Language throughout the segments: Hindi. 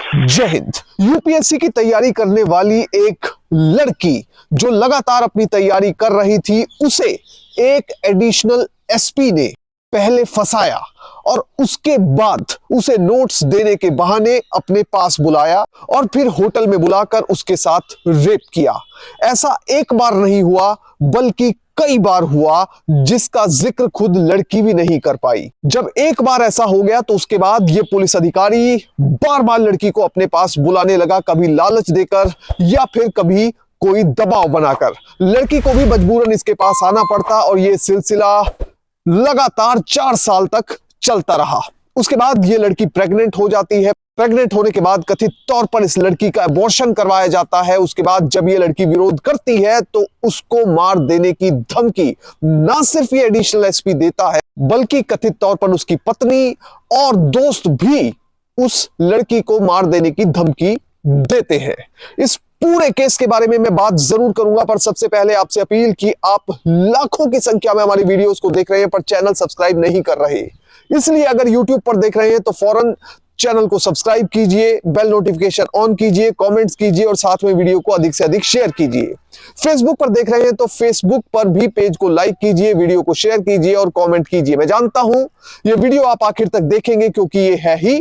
जय हिंद। यूपीएससी की तैयारी करने वाली एक लड़की जो लगातार अपनी तैयारी कर रही थी, उसे एक एडिशनल एसपी ने पहले फंसाया और उसके बाद उसे नोट्स देने के बहाने अपने पास बुलाया और फिर होटल में बुलाकर उसके साथ रेप किया। ऐसा एक बार नहीं हुआ बल्कि कई बार हुआ, जिसका जिक्र खुद लड़की भी नहीं कर पाई। जब एक बार ऐसा हो गया तो उसके बाद ये पुलिस अधिकारी बार बार लड़की को अपने पास बुलाने लगा, कभी लालच देकर या फिर कभी कोई दबाव बनाकर। लड़की को भी मजबूरन इसके पास आना पड़ता और ये सिलसिला लगातार 4 साल तक चलता रहा। उसके बाद ये लड़की प्रेग्नेंट हो जाती है। प्रेग्नेंट होने के बाद कथित तौर पर इस लड़की का अबॉर्शन करवाया जाता है। उसके बाद जब ये लड़की विरोध करती है तो उसको मार देने की धमकी ना सिर्फ ये एडिशनल एसपी देता है, बल्कि कथित तौर पर उसकी पत्नी और दोस्त भी उस लड़की को मार देने की धमकी देते हैं। इस पूरे केस के बारे में मैं बात जरूर करूंगा, पर सबसे पहले आपसे अपील कि आप लाखों की संख्या में हमारी वीडियोस को देख रहे हैं पर चैनल सब्सक्राइब नहीं कर रहे, इसलिए अगर यूट्यूब पर देख रहे हैं तो फौरन चैनल को सब्सक्राइब कीजिए, बेल नोटिफिकेशन ऑन कीजिए, कमेंट्स कीजिए और साथ में वीडियो को अधिक से अधिक शेयर कीजिए। फेसबुक पर देख रहे हैं तो फेसबुक पर भी पेज को लाइक कीजिए, वीडियो को शेयर कीजिए और कमेंट कीजिए। मैं जानता हूं ये वीडियो आप आखिर तक देखेंगे क्योंकि ये है ही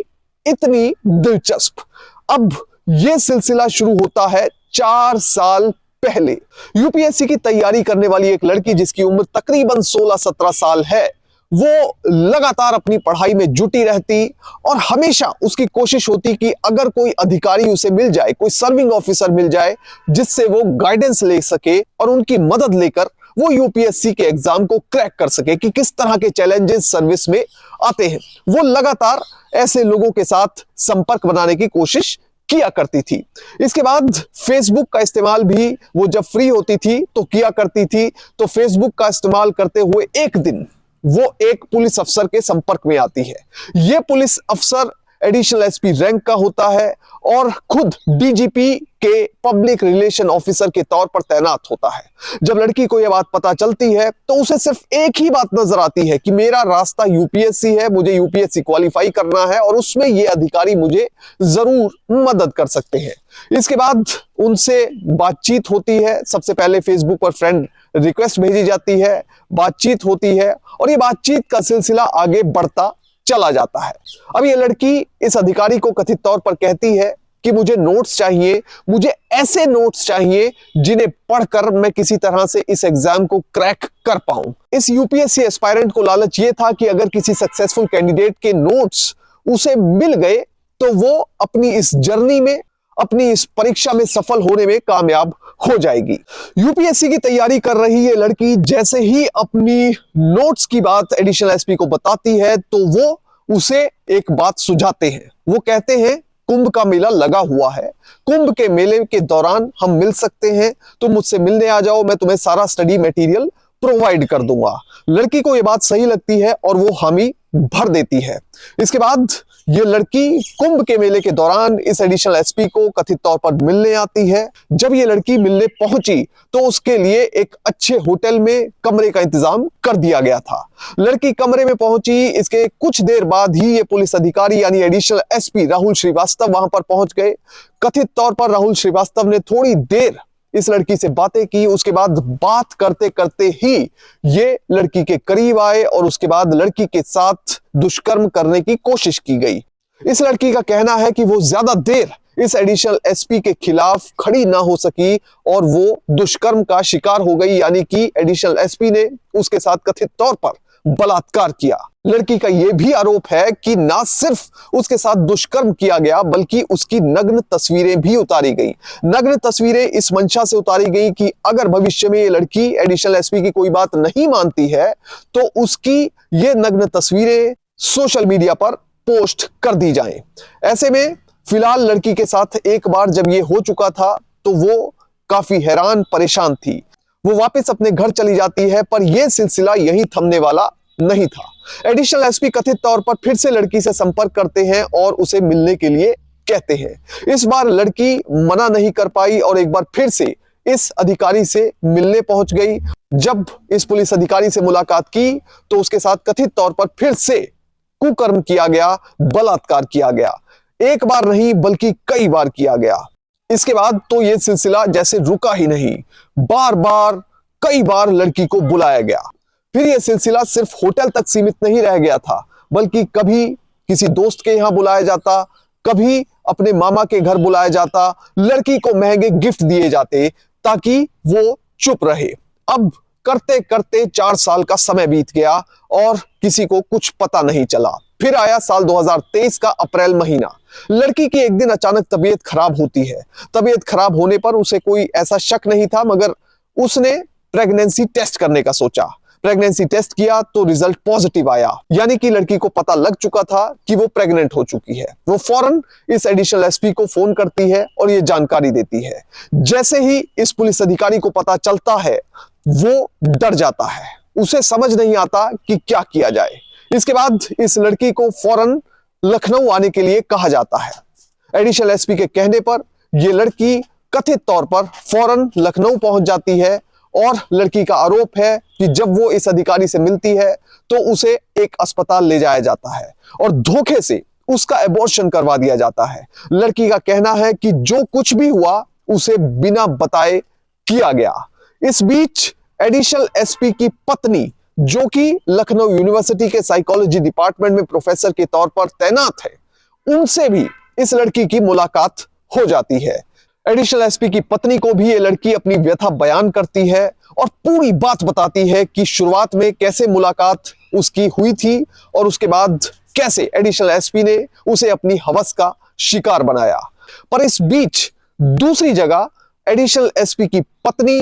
इतनी दिलचस्प। अब ये सिलसिला शुरू होता है 4 साल पहले। यूपीएससी की तैयारी करने वाली एक लड़की जिसकी उम्र तकरीबन 16-17 साल है, वो लगातार अपनी पढ़ाई में जुटी रहती और हमेशा उसकी कोशिश होती कि अगर कोई अधिकारी उसे मिल जाए, कोई सर्विंग ऑफिसर मिल जाए जिससे वो गाइडेंस ले सके और उनकी मदद लेकर वो यूपीएससी के एग्जाम को क्रैक कर सके कि किस तरह के चैलेंजेस सर्विस में आते हैं। वो लगातार ऐसे लोगों के साथ संपर्क बनाने की कोशिश किया करती थी। इसके बाद फेसबुक का इस्तेमाल भी वो जब फ्री होती थी तो किया करती थी। तो फेसबुक का इस्तेमाल करते हुए एक दिन वो एक पुलिस अफसर के संपर्क में आती है। यह पुलिस अफसर एडिशनल एसपी रैंक का होता है और खुद डीजीपी के पब्लिक रिलेशन ऑफिसर के तौर पर तैनात होता है। जब लड़की को यह बात पता चलती है तो उसे सिर्फ एक ही बात नजर आती है कि मेरा रास्ता यूपीएससी है, मुझे यूपीएससी क्वालिफाई करना है और उसमें यह अधिकारी मुझे जरूर मदद कर सकते हैं। इसके बाद उनसे बातचीत होती है। सबसे पहले फेसबुक पर फ्रेंड रिक्वेस्ट भेजी जाती है, बातचीत होती है और ये बातचीत का सिलसिला आगे बढ़ता चला जाता है। अब ये लड़की इस अधिकारी को कथित तौर पर कहती है कि मुझे नोट्स चाहिए, मुझे ऐसे नोट्स चाहिए जिन्हें पढ़कर मैं किसी तरह से इस एग्जाम को क्रैक कर पाऊं। इस यूपीएससी एस्पायरेंट को लालच ये था कि अगर किसी सक्सेसफुल कैंडिडेट के नोट्स उसे मिल गए तो वो अपनी इस जर्नी में, अपनी इस परीक्षा में सफल होने में कामयाब हो जाएगी। यूपीएससी की तैयारी कर रही ये लड़की जैसे ही अपनी नोट्स की बात एडिशनल एसपी को बताती है तो वो उसे एक बात सुझाते हैं। वो कहते हैं कुंभ का मेला लगा हुआ है, कुंभ के मेले के दौरान हम मिल सकते हैं, तुम मुझसे मिलने आ जाओ, मैं तुम्हें सारा स्टडी मटेरियल प्रोवाइड कर दूंगा। लड़की को यह बात सही लगती है और वो हामी भर देती है। इसके बाद ये लड़की कुंभ के मेले के दौरान इस एडिशनल एसपी को कथित तौर पर मिलने आती है। जब ये लड़की मिलने पहुंची तो उसके लिए एक अच्छे होटल में कमरे का इंतजाम कर दिया गया था। लड़की कमरे में पहुंची, इसके कुछ देर बाद ही ये पुलिस अधिकारी यानी एडिशनल एसपी राहुल श्रीवास्तव वहां पर पहुंच गए। कथित तौर पर राहुल श्रीवास्तव ने थोड़ी देर इस लड़की से बातें की। उसके बाद बात करते करते ही ये लड़की के करीब आए और उसके बाद लड़की के साथ दुष्कर्म करने की कोशिश की गई। इस लड़की का कहना है कि वो ज्यादा देर इस एडिशनल एसपी के खिलाफ खड़ी ना हो सकी और वो दुष्कर्म का शिकार हो गई, यानी कि एडिशनल एसपी ने उसके साथ कथित तौर पर बलात्कार किया। लड़की का यह भी आरोप है कि ना सिर्फ उसके साथ दुष्कर्म किया गया बल्कि उसकी नग्न तस्वीरें भी उतारी गई। नग्न तस्वीरें इस मंशा से उतारी गई कि अगर भविष्य में ये लड़की एडिशनल एसपी की कोई बात नहीं मानती है तो उसकी ये नग्न तस्वीरें सोशल मीडिया पर पोस्ट कर दी जाएं। ऐसे में फिलहाल लड़की के साथ एक बार जब ये हो चुका था तो वो काफी हैरान परेशान थी। वो वापस अपने घर चली जाती है, पर यह सिलसिला यहीं थमने वाला नहीं था। एडिशनल एसपी कथित तौर पर फिर से लड़की से संपर्क करते हैं और उसे मिलने के लिए कहते हैं। इस बार लड़की मना नहीं कर पाई और एक बार फिर से इस अधिकारी से मिलने पहुंच गई। जब इस पुलिस अधिकारी से मुलाकात की तो उसके साथ कथित तौर पर फिर से कुकर्म किया गया, बलात्कार किया गया। एक बार नहीं बल्कि कई बार किया गया। इसके बाद तो यह सिलसिला जैसे रुका ही नहीं, बार बार कई बार लड़की को बुलाया गया। फिर यह सिलसिला सिर्फ होटल तक सीमित नहीं रह गया था, बल्कि कभी किसी दोस्त के यहां बुलाया जाता, कभी अपने मामा के घर बुलाया जाता, लड़की को महंगे गिफ्ट दिए जाते ताकि वो चुप रहे। अब करते करते 4 साल का समय बीत गया और किसी को कुछ पता नहीं चला। फिर आया साल 2023 का अप्रैल महीना। लड़की की एक दिन अचानक तबीयत खराब होती है। तबीयत खराब होने पर उसे कोई ऐसा शक नहीं था, मगर उसने प्रेगनेंसी टेस्ट करने का सोचा। प्रेगनेंसी टेस्ट किया तो रिजल्ट पॉजिटिव आया, यानी कि लड़की को पता लग चुका था कि वो प्रेग्नेंट हो चुकी है। वो फौरन इस एडिशनल एसपी को फोन करती है और ये जानकारी देती है। जैसे ही इस पुलिस अधिकारी को पता चलता है, वो डर जाता है। उसे समझ नहीं आता कि क्या किया जाए। इसके बाद इस लड़की को फौरन लखनऊ आने के लिए कहा जाता है। एडिशनल एसपी के कहने पर यह लड़की कथित तौर पर फौरन लखनऊ पहुंच जाती है और लड़की का आरोप है कि जब वो इस अधिकारी से मिलती है तो उसे एक अस्पताल ले जाया जाता है और धोखे से उसका एबॉर्शन करवा दिया जाता है। लड़की का कहना है कि जो कुछ भी हुआ उसे बिना बताए किया गया। इस बीच एडिशनल एसपी की पत्नी, जो कि लखनऊ यूनिवर्सिटी के साइकोलॉजी डिपार्टमेंट में प्रोफेसर के तौर पर तैनात है, उनसे भी इस लड़की की मुलाकात हो जाती है। एडिशनल एसपी की पत्नी को भी ये लड़की अपनी व्यथा बयान करती है और पूरी बात बताती है कि शुरुआत में कैसे मुलाकात उसकी हुई थी और उसके बाद कैसे एडिशनल एसपी ने उसे अपनी हवस का शिकार बनाया। पर इस बीच दूसरी जगह एडिशनल एसपी की पत्नी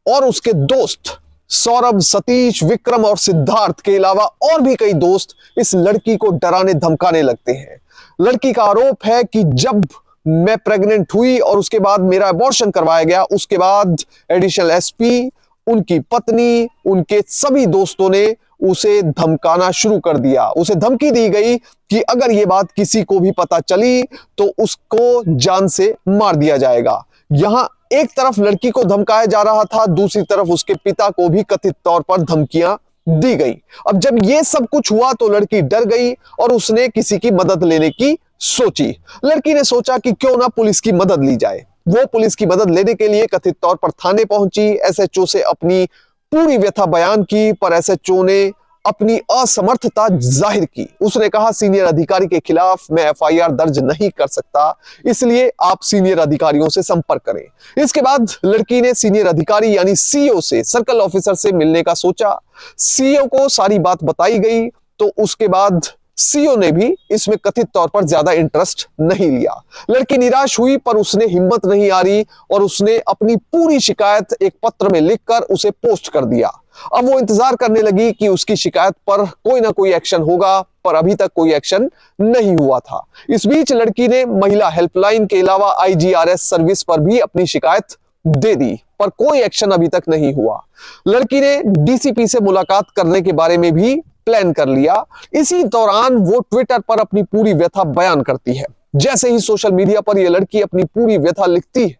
और उसके दोस्त सौरभ, सतीश, विक्रम और सिद्धार्थ के अलावा और भी कई दोस्त इस लड़की को डराने धमकाने लगते हैं। लड़की का आरोप है कि जब मैं प्रेग्नेंट हुई और उसके बाद मेरा अबॉर्शन करवाया गया, उसके बाद एडिशनल एसपी, उनकी पत्नी, उनके सभी दोस्तों ने उसे धमकाना शुरू कर दिया। उसे धमकी दी गई कि अगर ये बात किसी को भी पता चली तो उसको जान से मार दिया जाएगा। यहां एक तरफ लड़की को धमकाया जा रहा था, दूसरी तरफ उसके पिता को भी कथित तौर पर धमकियां दी गई। अब जब ये सब कुछ हुआ तो लड़की डर गई और उसने किसी की मदद लेने की सोची। लड़की ने सोचा कि क्यों ना पुलिस की मदद ली जाए। वो पुलिस की मदद लेने के लिए कथित तौर पर थाने पहुंची। एसएचओ से अपनी पूरी व्यथा बयान की, पर एसएचओ ने अपनी असमर्थता जाहिर की। उसने कहा, सीनियर अधिकारी के खिलाफ मैं एफआईआर दर्ज नहीं कर सकता, इसलिए आप सीनियर अधिकारियों से संपर्क करें। इसके बाद लड़की ने सीनियर अधिकारी यानी सीईओ से, सर्कल ऑफिसर से मिलने का सोचा। सीईओ को सारी बात बताई गई तो उसके बाद सीईओ ने भी इसमें कथित तौर पर ज्यादा इंटरेस्ट नहीं लिया। लड़की निराश हुई, पर उसने हिम्मत नहीं हारी और उसने अपनी पूरी शिकायत एक पत्र में लिखकर उसे पोस्ट कर दिया। अब वो इंतजार करने लगी कि उसकी शिकायत पर कोई ना कोई एक्शन होगा, पर अभी तक कोई एक्शन नहीं हुआ था। इस बीच लड़की ने महिला हेल्पलाइन के अलावा आईजीआरएस सर्विस पर भी अपनी शिकायत दे दी, पर कोई एक्शन अभी तक नहीं हुआ। लड़की ने डीसीपी से मुलाकात करने के बारे में भी प्लान कर लिया। इसी दौरान वो ट्विटर पर अपनी पूरी व्यथा बयान करती है। जैसे ही सोशल मीडिया पर यह लड़की अपनी पूरी व्यथा लिखती है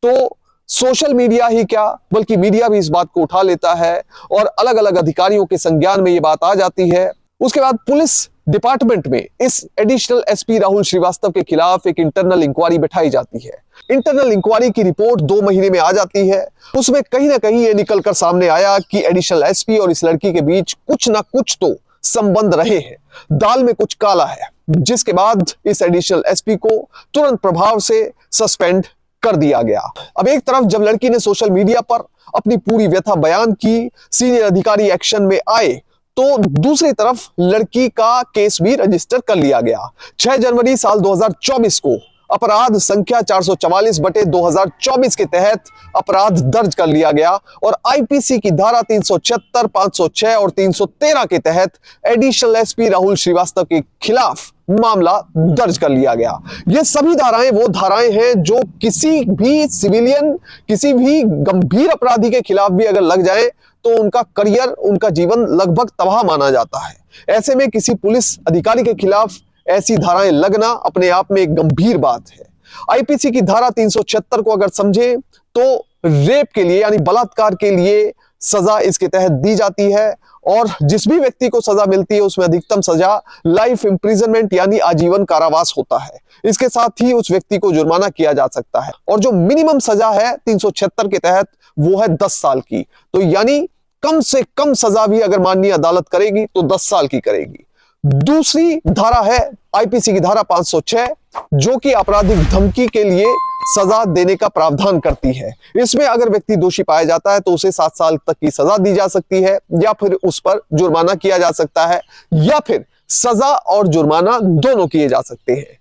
तो सोशल मीडिया ही क्या बल्कि मीडिया भी इस बात को उठा लेता है और अलग अलग अधिकारियों के संज्ञान में यह बात आ जाती है। उसके बाद पुलिस डिपार्टमेंट में इस एडिशनल एसपी राहुल श्रीवास्तव के खिलाफ एक इंटरनल इंक्वायरी बैठाई जाती है। इंटरनल इंक्वायरी की रिपोर्ट 2 महीने में आ जाती है। उसमें कहीं ना कहीं ये निकलकर सामने आया कि एडिशनल एसपी और इस लड़की के बीच कुछ ना कुछ तो संबंध रहे हैं, दाल में कुछ काला है, जिसके बाद इस एडिशनल एसपी को तुरंत प्रभाव से सस्पेंड कर दिया गया। अब एक तरफ जब लड़की ने सोशल मीडिया पर अपनी पूरी व्यथा बयान की, सीनियर अधिकारी एक्शन में आए, तो दूसरी तरफ लड़की का केस भी रजिस्टर कर लिया गया। 6 जनवरी साल 2024 को अपराध संख्या 444/2024 के तहत अपराध दर्ज कर लिया गया और आईपीसी की धारा 376, 506 और 313 के तहत एडिशनल एसपी राहुल श्रीवास्तव के खिलाफ मामला दर्ज कर लिया गया। ये सभी धाराएं वो धाराएं हैं जो किसी भी सिविलियन, किसी भी गंभीर अपराधी के खिलाफ भी अगर लग जाए तो उनका करियर, उनका जीवन लगभग तबाह माना जाता है। ऐसे में किसी पुलिस अधिकारी के खिलाफ ऐसी धाराएं लगना अपने आप में एक गंभीर बात है। आईपीसी की धारा 376 को अगर समझे तो रेप के लिए यानी बलात्कार के लिए सजा इसके तहत दी जाती है और जिस भी व्यक्ति को सजा मिलती है उसमें अधिकतम सजा लाइफ इंप्रिजनमेंट यानी आजीवन कारावास होता है। इसके साथ ही उस व्यक्ति को जुर्माना किया जा सकता है और जो मिनिमम सजा है 376 के तहत वो है 10 साल की। तो यानी कम से कम सजा भी अगर माननीय अदालत करेगी तो 10 साल की करेगी। दूसरी धारा है आईपीसी की धारा 506 जो कि आपराधिक धमकी के लिए सजा देने का प्रावधान करती है। इसमें अगर व्यक्ति दोषी पाया जाता है तो उसे 7 साल तक की सजा दी जा सकती है या फिर उस पर जुर्माना किया जा सकता है या फिर सजा और जुर्माना दोनों किए जा सकते हैं।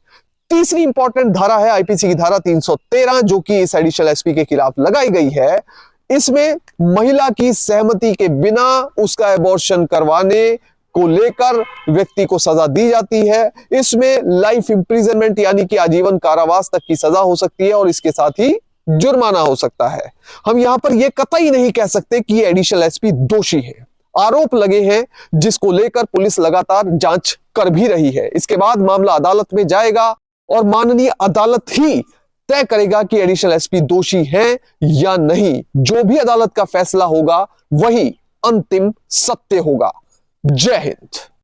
तीसरी इंपॉर्टेंट धारा है आईपीसी की धारा 313 जो कि इस एडिशनल एसपी के खिलाफ लगाई गई है। इसमें महिला की सहमति के बिना उसका एबॉर्शन करवाने को लेकर व्यक्ति को सजा दी जाती है। इसमें लाइफ इंप्रिजनमेंट यानी कि आजीवन कारावास तक की सजा हो सकती है और इसके साथ ही जुर्माना हो सकता है। हम यहां पर यह कतई नहीं कह सकते कि ये एडिशनल एसपी दोषी है। आरोप लगे हैं जिसको लेकर पुलिस लगातार जांच कर भी रही है। इसके बाद मामला अदालत में जाएगा और माननीय अदालत ही तय करेगा कि एडिशनल एसपी दोषी है या नहीं। जो भी अदालत का फैसला होगा वही अंतिम सत्य होगा। जय हिंद।